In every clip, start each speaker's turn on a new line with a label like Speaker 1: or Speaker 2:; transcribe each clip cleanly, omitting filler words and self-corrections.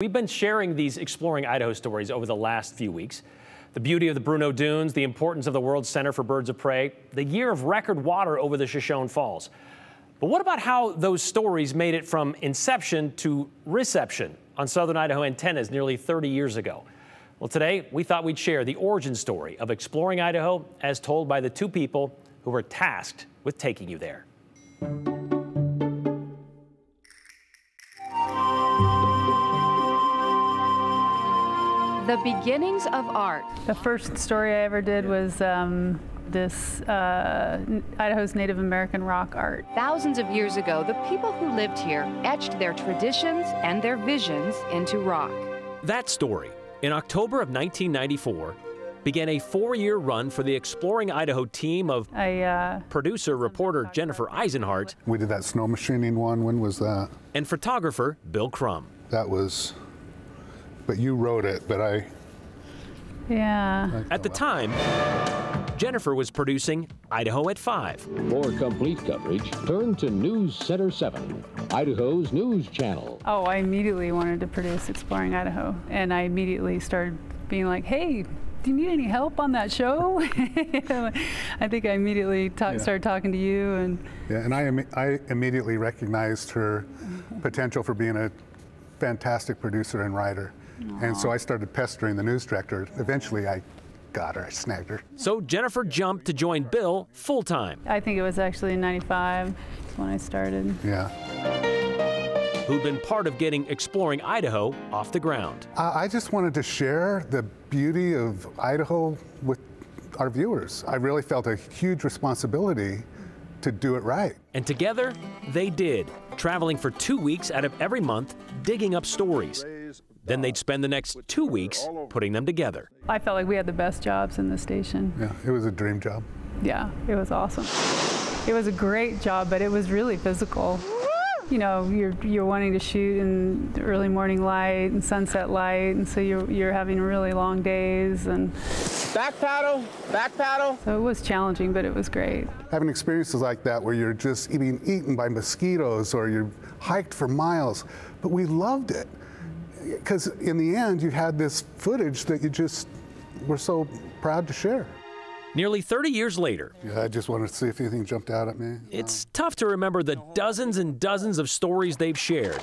Speaker 1: We've been sharing these Exploring Idaho stories over the last few weeks. The beauty of the Bruneau Dunes, the importance of the World Center for Birds of Prey, the year of record water over the Shoshone Falls. But what about how those stories made it from inception to reception on southern Idaho antennas nearly 30 years ago? Well, today we thought we'd share the origin story of Exploring Idaho as told by the two people who were tasked with taking you there.
Speaker 2: The beginnings of art.
Speaker 3: The first story I ever did was Idaho's Native American rock art.
Speaker 2: Thousands of years ago, the people who lived here etched their traditions and their visions into rock.
Speaker 1: That story, in October of 1994, began a 4-year run for the Exploring Idaho team of producer-reporter Jennifer Eisenhart.
Speaker 4: We did that snow machining one. When was that?
Speaker 1: And photographer Bill Crum.
Speaker 4: That was, but you wrote it, but
Speaker 3: Yeah.
Speaker 1: At the time, Jennifer was producing Idaho at 5.
Speaker 5: For complete coverage, turn to News Center 7, Idaho's news channel.
Speaker 3: Oh, I immediately wanted to produce Exploring Idaho, and I immediately started being like, hey, do you need any help on that show? I think I immediately started talking to you. And
Speaker 4: yeah, and I immediately recognized her potential for being a fantastic producer and writer. Aww. And so I started pestering the news director. Eventually I got her, I snagged her.
Speaker 1: So Jennifer jumped to join Bill full-time.
Speaker 3: I think it was actually in '95 when I started.
Speaker 4: Yeah.
Speaker 1: Who'd been part of getting Exploring Idaho off the ground.
Speaker 4: I just wanted to share the beauty of Idaho with our viewers. I really felt a huge responsibility to do it right.
Speaker 1: And together, they did, traveling for 2 weeks out of every month, digging up stories. Then they'd spend the next 2 weeks putting them together.
Speaker 3: I felt like we had the best jobs in the station.
Speaker 4: Yeah, it was a dream job.
Speaker 3: Yeah, it was awesome. It was a great job, but it was really physical. You know, you're wanting to shoot in the early morning light and sunset light, and so you're having really long days. And
Speaker 6: back paddle, back paddle.
Speaker 3: So it was challenging, but it was great.
Speaker 4: Having experiences like that where you're just being eaten by mosquitoes or you're hiked for miles, but we loved it. Because in the end, you had this footage that you just were so proud to share.
Speaker 1: Nearly 30 years later.
Speaker 4: Yeah, I just wanted to see if anything jumped out at me.
Speaker 1: It's tough to remember the dozens and dozens of stories they've shared,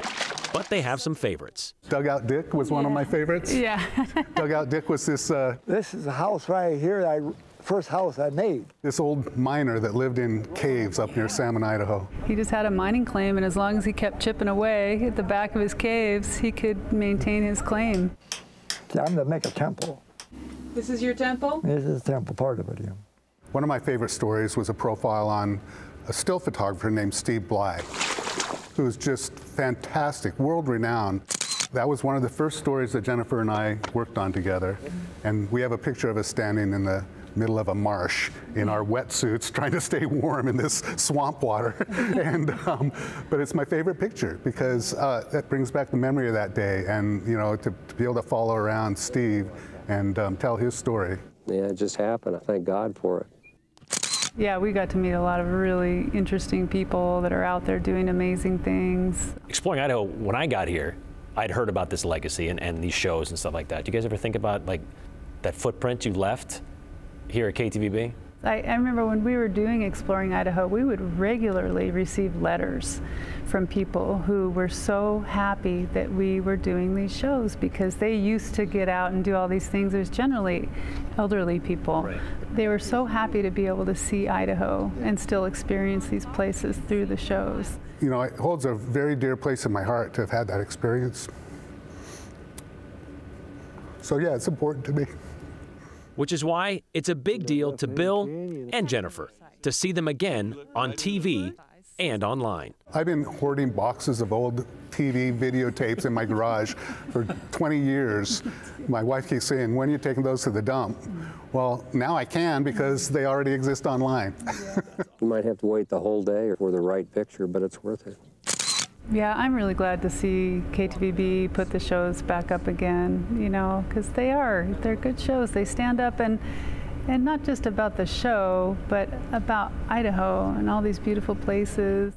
Speaker 1: but they have some favorites.
Speaker 4: Dugout Dick was one of my favorites.
Speaker 3: Yeah.
Speaker 4: Dugout Dick was this...
Speaker 7: This is a house right here, first house I made.
Speaker 4: This old miner that lived in caves up near Salmon, Idaho.
Speaker 3: He just had a mining claim, and as long as he kept chipping away at the back of his caves, he could maintain his claim.
Speaker 7: See, I'm gonna make a temple.
Speaker 3: This is your temple?
Speaker 7: This is the temple part of it, yeah.
Speaker 4: One of my favorite stories was a profile on a still photographer named Steve Bly, who's just fantastic, world-renowned. That was one of the first stories that Jennifer and I worked on together. And we have a picture of us standing in the middle of a marsh in our wetsuits trying to stay warm in this swamp water. But it's my favorite picture because that brings back the memory of that day, and you know, to be able to follow around Steve and tell his story.
Speaker 8: Yeah, it just happened. I thank God for it.
Speaker 3: Yeah, we got to meet a lot of really interesting people that are out there doing amazing things.
Speaker 1: Exploring Idaho, when I got here, I'd heard about this legacy and these shows and stuff like that. Do you guys ever think about like that footprint you left here at KTVB?
Speaker 3: I remember when we were doing Exploring Idaho, we would regularly receive letters from people who were so happy that we were doing these shows because they used to get out and do all these things. It was generally elderly people. Right. They were so happy to be able to see Idaho and still experience these places through the shows.
Speaker 4: You know, it holds a very dear place in my heart to have had that experience. So yeah, it's important to me.
Speaker 1: Which is why it's a big deal to Bill and Jennifer to see them again on TV and online.
Speaker 4: I've been hoarding boxes of old TV videotapes in my garage for 20 years. My wife keeps saying, when are you taking those to the dump? Well, now I can because they already exist online.
Speaker 8: You might have to wait the whole day for the right picture, but it's worth it.
Speaker 3: Yeah, I'm really glad to see KTVB put the shows back up again, you know, because they're good shows. They stand up and not just about the show, but about Idaho and all these beautiful places.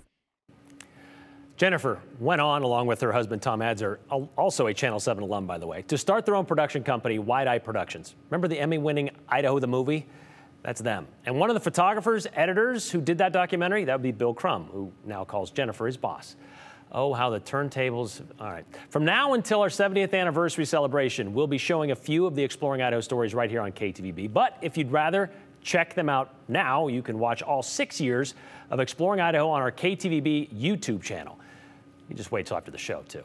Speaker 1: Jennifer went on, along with her husband Tom Adzer, also a Channel 7 alum, by the way, to start their own production company, Wide Eye Productions. Remember the Emmy-winning Idaho the movie? That's them. And one of the photographers, editors who did that documentary, that would be Bill Crum, who now calls Jennifer his boss. Oh, how the turntables. All right. From now until our 70th anniversary celebration, we'll be showing a few of the Exploring Idaho stories right here on KTVB. But if you'd rather check them out now, you can watch all 6 years of Exploring Idaho on our KTVB YouTube channel. You just wait till after the show, too.